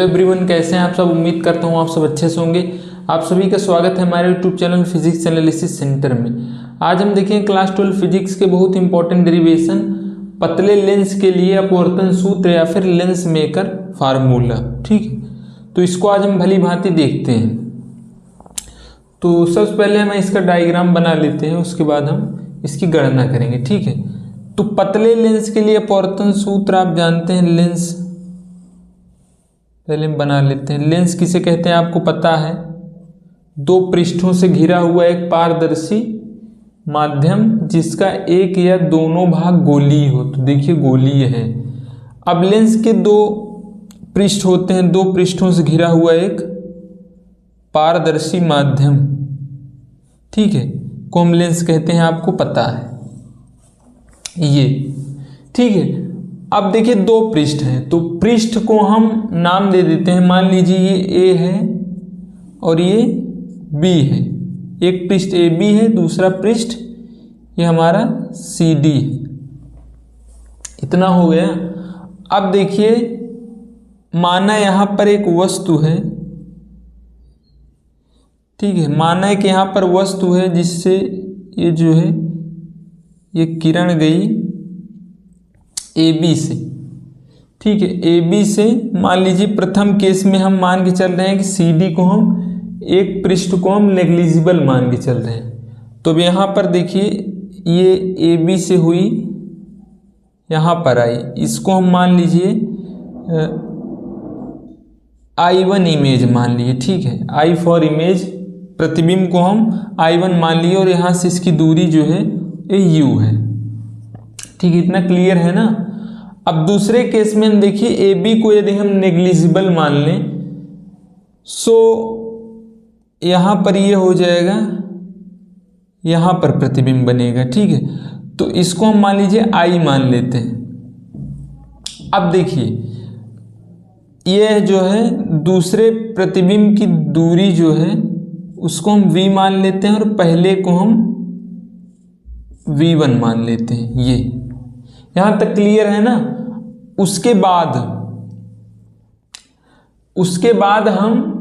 Everyone, कैसे हैं आप सब। उम्मीद करता हूँ आप सब अच्छे से होंगे। आप सभी का स्वागत है हमारे YouTube channel physics analysis centre में। आज हम देखेंगे क्लास 12 फिजिक्स के बहुत इंपॉर्टेंट डेरिवेशन, पतले लेंस के लिए अपवर्तन सूत्र या फिर लेंस मेकर फार्मूला। ठीक है, तो इसको आज हम भली भांति देखते हैं। तो सबसे पहले हम इसका डायग्राम बना लेते हैं, उसके बाद हम इसकी गणना करेंगे। ठीक है, तो पतले लेंस के लिए अपवर्तन सूत्र आप जानते हैं। लेंस पहले हम बना लेते हैं। लेंस किसे कहते हैं आपको पता है। दो पृष्ठों से घिरा हुआ एक पारदर्शी माध्यम जिसका एक या दोनों भाग गोलीय हो। तो देखिए गोलीय है। अब लेंस के दो पृष्ठ होते हैं, दो पृष्ठों से घिरा हुआ एक पारदर्शी माध्यम, ठीक है, को हम लेंस कहते हैं, आपको पता है ये। ठीक है, अब देखिए दो पृष्ठ हैं, तो पृष्ठ को हम नाम दे देते हैं। मान लीजिए ये A है और ये B है। एक पृष्ठ AB है, दूसरा पृष्ठ ये हमारा CD है। इतना हो गया। अब देखिए माना यहाँ पर एक वस्तु है, ठीक है, माना है कि यहाँ पर वस्तु है जिससे ये जो है ये किरण गई AB से। ठीक है, AB से मान लीजिए प्रथम केस में हम मान के चल रहे हैं कि CD को हम एक पृष्ठ को हम नेग्लिजिबल मान के चल रहे हैं। तो अब यहाँ पर देखिए ये AB से हुई, यहाँ पर आई, इसको हम मान लीजिए I1 इमेज मान लिए। ठीक है, I फॉर इमेज, प्रतिबिंब को हम I1 मान लिए और यहाँ से इसकी दूरी जो है ये U है। ठीक है, इतना क्लियर है ना। अब दूसरे केस में हम देखिए AB को यदि हम नेग्लिजिबल मान लें, सो यहाँ पर ये हो जाएगा, यहाँ पर प्रतिबिंब बनेगा। ठीक है, तो इसको हम मान लीजिए I मान लेते हैं। अब देखिए ये जो है दूसरे प्रतिबिंब की दूरी जो है उसको हम V मान लेते हैं और पहले को हम V1 मान लेते हैं। ये यहां तक क्लियर है ना। उसके बाद हम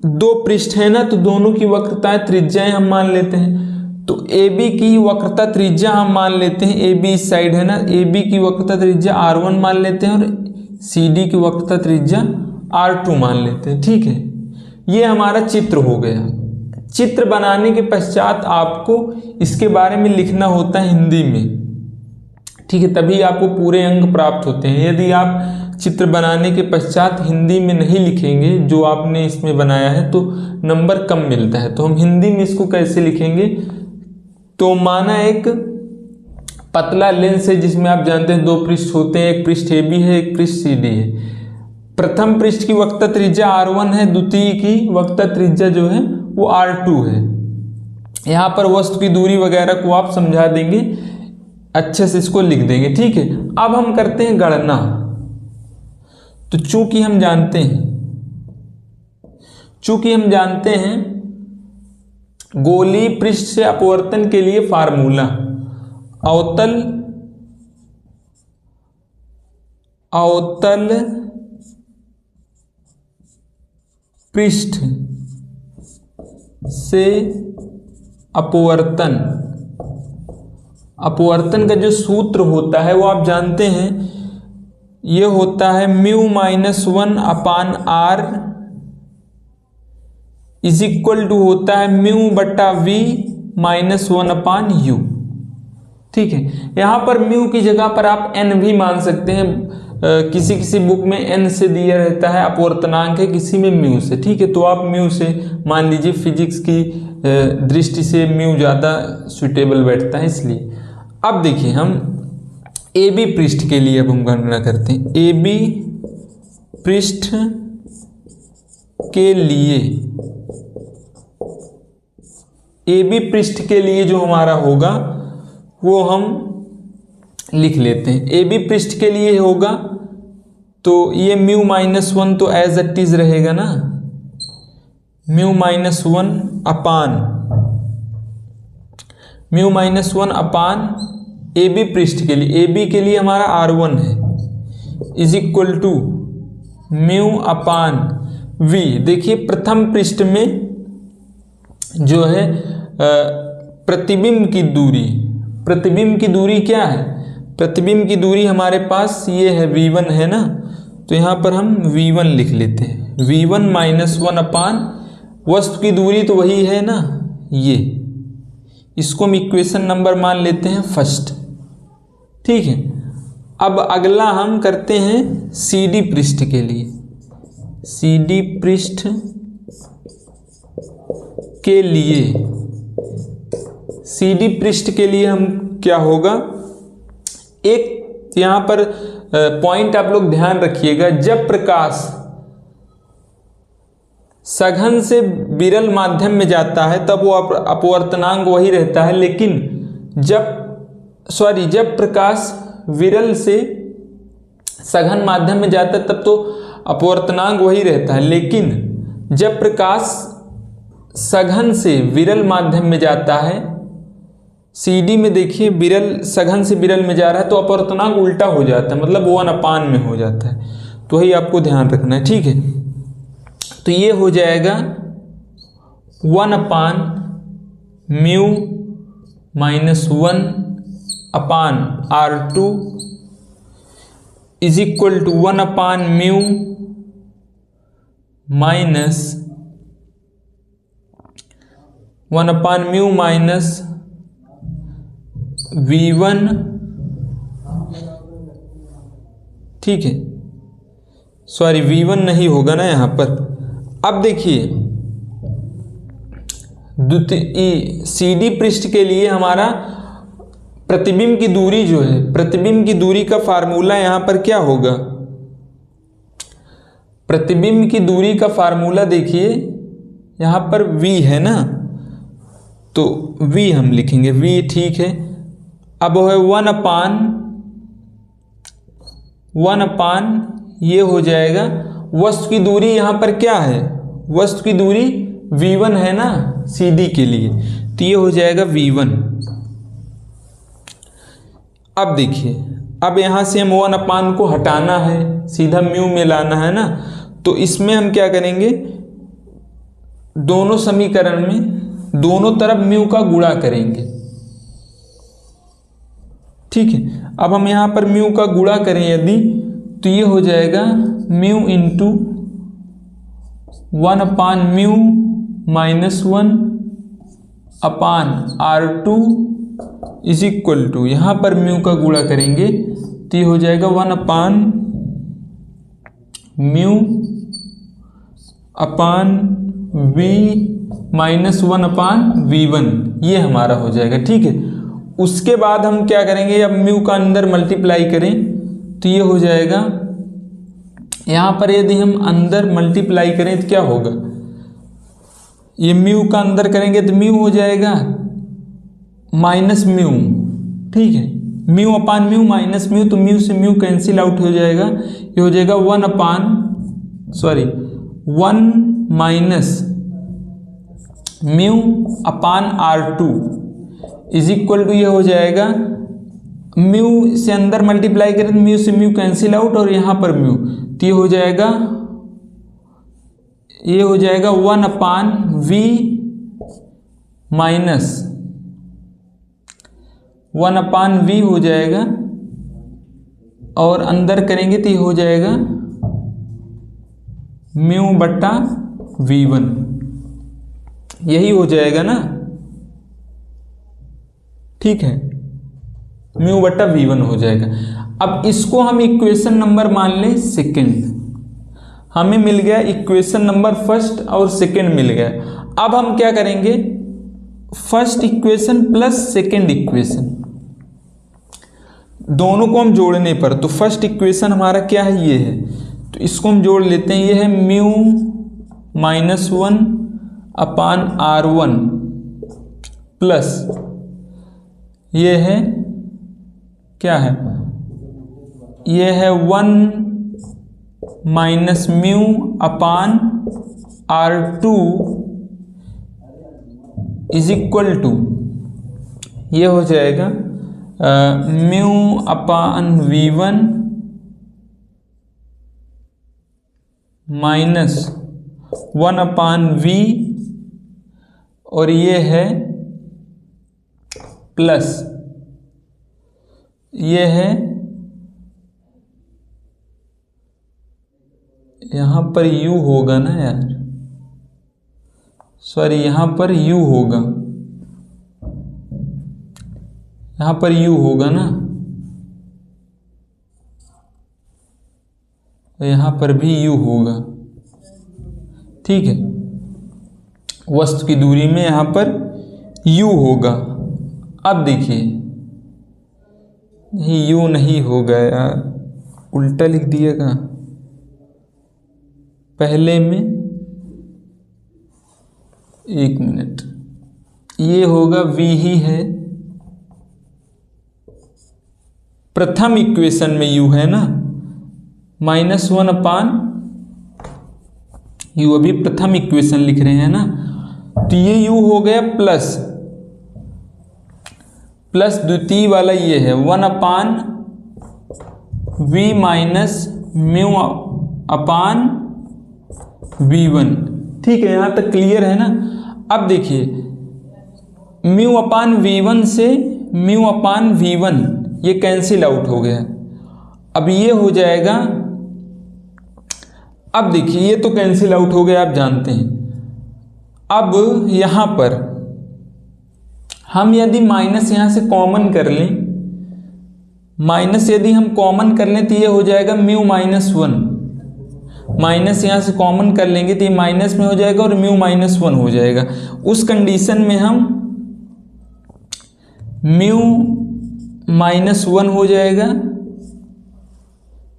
दो पृष्ठ है ना, तो दोनों की वक्रताएं त्रिज्याएं हम मान लेते हैं। तो AB की वक्रता त्रिज्या हम मान लेते हैं, AB इस साइड है ना, AB की वक्रता त्रिज्या R1 मान लेते हैं और CD की वक्रता त्रिज्या R2 मान लेते हैं। ठीक है, ये हमारा चित्र हो गया। चित्र बनाने के पश्चात आपको इसके बारे में लिखना होता है हिंदी में। ठीक है, तभी आपको पूरे अंक प्राप्त होते हैं। यदि आप चित्र बनाने के पश्चात हिंदी में नहीं लिखेंगे जो आपने इसमें बनाया है तो नंबर कम मिलता है। तो हम हिंदी में इसको कैसे लिखेंगे, तो माना एक पतला लेंस है जिसमें आप जानते हैं दो पृष्ठ होते हैं, एक पृष्ठ AB है, एक पृष्ठ CD है। प्रथम पृष्ठ की वक्रता त्रिज्या R1 है, द्वितीय की वक्रता त्रिज्या जो है वो R2 है। यहाँ पर वस्तु की दूरी वगैरह को आप समझा देंगे, अच्छे से इसको लिख देंगे। ठीक है, अब हम करते हैं गणना। तो चूंकि हम जानते हैं गोलीय पृष्ठ से अपवर्तन के लिए फार्मूला, अवतल पृष्ठ से अपवर्तन का जो सूत्र होता है वो आप जानते हैं, ये होता है μ-1/r इज इक्वल टू होता है μ/v-1/u। ठीक है, यहां पर म्यू की जगह पर आप n भी मान सकते हैं। किसी बुक में n से दिया रहता है अपवर्तनांक है, किसी में म्यू से। ठीक है, तो आप म्यू से मान लीजिए, फिजिक्स की दृष्टि से म्यू ज़्यादा सुटेबल बैठता है इसलिए। अब देखिए हम AB पृष्ठ के लिए अब हम गणना करते हैं। AB पृष्ठ के लिए जो हमारा होगा वो हम लिख लेते हैं। AB पृष्ठ के लिए होगा तो ये μ-1 तो एज इट इज रहेगा ना, μ-1/, AB पृष्ठ के लिए, AB के लिए हमारा R1 है, is equal to mu upon V. देखिए प्रथम पृष्ठ में जो है प्रतिबिंब की दूरी क्या है? प्रतिबिंब की दूरी हमारे पास ये है v1 है ना, तो यहाँ पर हम v1 लिख लेते हैं। v1 माइनस 1 अपान वस्तु की दूरी तो वही है ना, ये, इसको हम इक्वेशन नंबर मान लेते हैं फर्स्ट। ठीक है, अब अगला हम करते हैं CD पृष्ठ के लिए। CD पृष्ठ के लिए CD पृष्ठ के लिए हम क्या होगा, एक यहाँ पर पॉइंट आप लोग ध्यान रखिएगा, जब प्रकाश सघन से विरल माध्यम में जाता है तब वो अपवर्तनांक वही रहता है, लेकिन जब प्रकाश विरल से सघन माध्यम में जाता है तब तो अपवर्तनांक वही रहता है, लेकिन जब प्रकाश सघन से विरल माध्यम में जाता है, CD में देखिए विरल सघन से विरल में जा रहा है तो अपवर्तनांक उल्टा हो जाता है, मतलब 1 अपान में हो जाता है, तो वही आपको ध्यान रखना है। ठीक है, तो ये हो जाएगा 1 upon mu minus 1 upon R2 is equal to 1 upon mu minus 1 upon mu minus V1। ठीक है, सॉरी V1 नहीं होगा ना यहाँ पर। अब देखिए CD पृष्ठ के लिए हमारा प्रतिबिंब की दूरी जो है, प्रतिबिंब की दूरी का फार्मूला यहाँ पर क्या होगा? प्रतिबिंब की दूरी का फार्मूला देखिए यहाँ पर V है ना, तो V हम लिखेंगे V। ठीक है, अब है 1 अपान ये हो जाएगा, वस्तु की दूरी यहाँ पर क्या है? वस्तु की दूरी V1 है ना CD के लिए, तो ये हो जाएगा V1। अब देखिए, अब यहाँ से हम 1 अपान को हटाना है, सीधा म्यू में लाना है ना, तो इसमें हम क्या करेंगे, दोनों समीकरण में दोनों तरफ म्यू का गुणा करेंगे। ठीक है, अब हम यहाँ पर म्यू का गुणा करें यदि, तो ये हो जाएगा mu into 1 upon mu minus 1 upon R2 is equal to, यहाँ पर म्यू का गुणा करेंगे तो ये हो जाएगा 1 अपान म्यू अपान V माइनस 1 अपान V1, ये हमारा हो जाएगा। ठीक है, उसके बाद हम क्या करेंगे, अब म्यू का अंदर मल्टीप्लाई करें तो ये हो जाएगा, यहाँ पर यदि हम अंदर मल्टीप्लाई करें तो क्या होगा, ये म्यू का अंदर करेंगे तो म्यू हो जाएगा माइनस म्यू। ठीक है, mu upon mu minus mu, तो म्यू से म्यू कैंसिल आउट हो जाएगा, ये हो जाएगा 1 minus mu upon R2 is equal to, ये हो जाएगा म्यू से अंदर मल्टीप्लाई करें तो म्यू से म्यू कैंसिल आउट, और यहाँ पर म्यू, तो ये हो जाएगा 1 अपान V माइनस 1 अपान V हो जाएगा, और अंदर करेंगे तो ये हो जाएगा म्यू बट्टा V1, यही हो जाएगा ना। ठीक है, म्यू बट्टा V1 हो जाएगा। अब इसको हम इक्वेशन नंबर मान लें सेकंड, हमें मिल गया इक्वेशन नंबर फर्स्ट और सेकंड मिल गया। अब हम क्या करेंगे, first equation plus second equation दोनों को हम जोड़ने पर, तो फर्स्ट इक्वेशन हमारा क्या है, ये है, तो इसको हम जोड़ लेते हैं। ये है म्यू माइनस 1 अपान R1 प्लस ये है क्या है, ये है 1 minus mu upon R2 is equal to, ये हो जाएगा म्यू अपान V1 -1/v और ये है प्लस ये है, यहाँ पर u होगा ना यार, सॉरी यहाँ पर u होगा, यहाँ पर u होगा ना, यहाँ पर भी u होगा। ठीक है, वस्तु की दूरी में यहाँ पर u होगा। अब देखिए, नहीं u नहीं होगा यार, उल्टा लिख दिएगा पहले में, एक मिनट, ये होगा v ही है, प्रथम इक्वेशन में u है ना, -1/u, अभी प्रथम इक्वेशन लिख रहे हैं ना, तो ये u हो गया प्लस द्वितीय वाला ये है 1/v माइनस μ/v1। ठीक है, यहाँ तक क्लियर है ना। अब देखिए, μ/v1 से μ/v1 ये कैंसिल आउट हो गया। अब ये हो जाएगा, अब देखिए ये तो कैंसिल आउट हो गया, आप जानते हैं। अब यहाँ पर हम यदि माइनस यहाँ से कॉमन कर लें, माइनस यदि हम कॉमन कर लें तो ये हो जाएगा μ-1, माइनस यहाँ से कॉमन कर लेंगे तो ये माइनस में हो जाएगा और μ-1 हो जाएगा। उस कंडीशन में हम μ-1 हो जाएगा।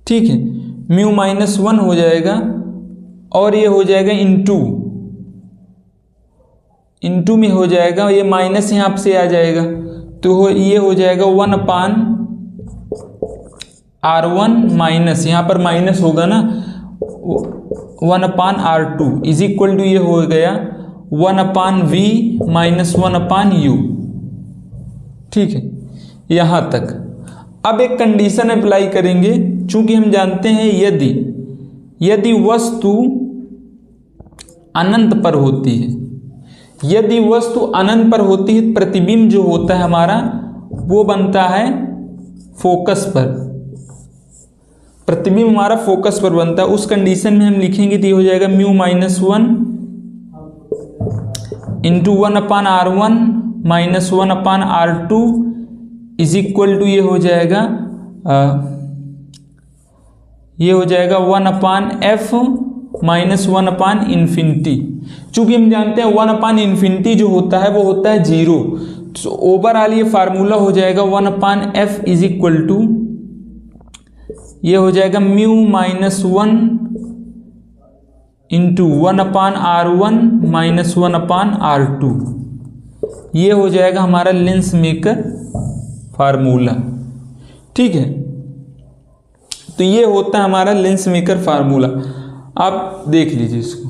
ठीक है, μ-1 हो जाएगा और ये हो जाएगा इंटू में हो जाएगा, ये माइनस यहाँ से आ जाएगा तो ये हो जाएगा 1/r1 माइनस, यहाँ पर माइनस होगा ना, 1/r2 इज इक्वल टू, ये हो गया 1/v माइनस 1/u। ठीक है, यहाँ तक। अब एक कंडीशन अप्लाई करेंगे, चूंकि हम जानते हैं यदि वस्तु अनंत पर होती है, यदि वस्तु अनंत पर होती है, प्रतिबिंब जो होता है हमारा वो बनता है फोकस पर, प्रतिबिंब हमारा फोकस पर बनता है। उस कंडीशन में हम लिखेंगे तो ये हो जाएगा μ-1 into 1/r1 minus 1/r2 is equal to, ये हो जाएगा 1/f माइनस 1/∞। चूंकि हम जानते हैं 1/∞ जो होता है वो होता है 0, तो ओवरऑल ये फार्मूला हो जाएगा 1/f इज इक्वल टू, ये हो जाएगा μ-1 इंटू 1/r1 माइनस 1/r2। ये हो जाएगा हमारा लेंस मेकर फार्मूला। ठीक है, तो ये होता है हमारा लेंस मेकर फार्मूला। आप देख लीजिए इसको।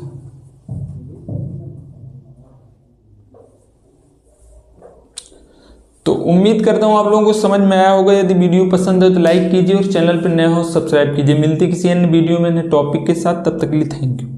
तो उम्मीद करता हूँ आप लोगों को समझ में आया होगा। यदि वीडियो पसंद है तो लाइक कीजिए और चैनल पर नए हो सब्सक्राइब कीजिए। मिलते किसी अन्य वीडियो में नए टॉपिक के साथ, तब तक के लिए थैंक यू।